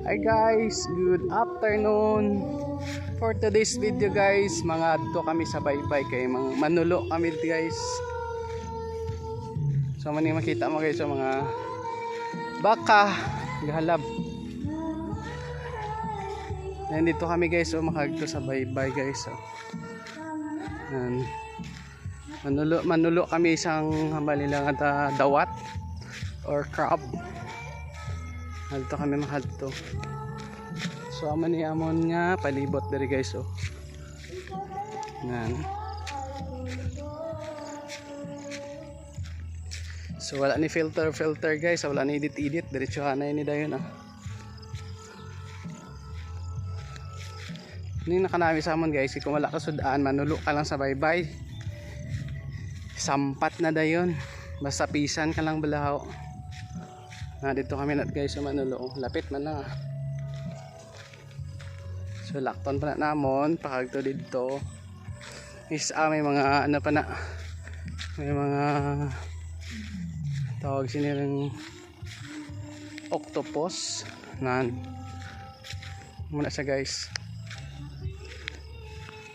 Hi guys, good afternoon. For today's video guys, mga adto kami sa baybay kay mga manulo kami guys. So maning makita mo guys sa mga baka gahalab. Nandito kami guys, makagto sa baybay guys. So, manulo kami isang malilang at dawat or crab. Halto kami mahalto. So amo ni amon nga palibot diri guys oh. Nan. So wala ni filter guys, wala ni edit diretso na ni dayon ah. Ning nakanami sa amon guys, kung wala ka sudaan manulo ka lang sa baybay. Sampat na dayon. Basta pisan ka lang balahaw. Dito kami nat guys sa manulo. Lapit man lang ah. So lakton pa na namon pakagto dito. Is may mga ano pa na. May mga tawag sinilang octopus nan. Muna siya guys.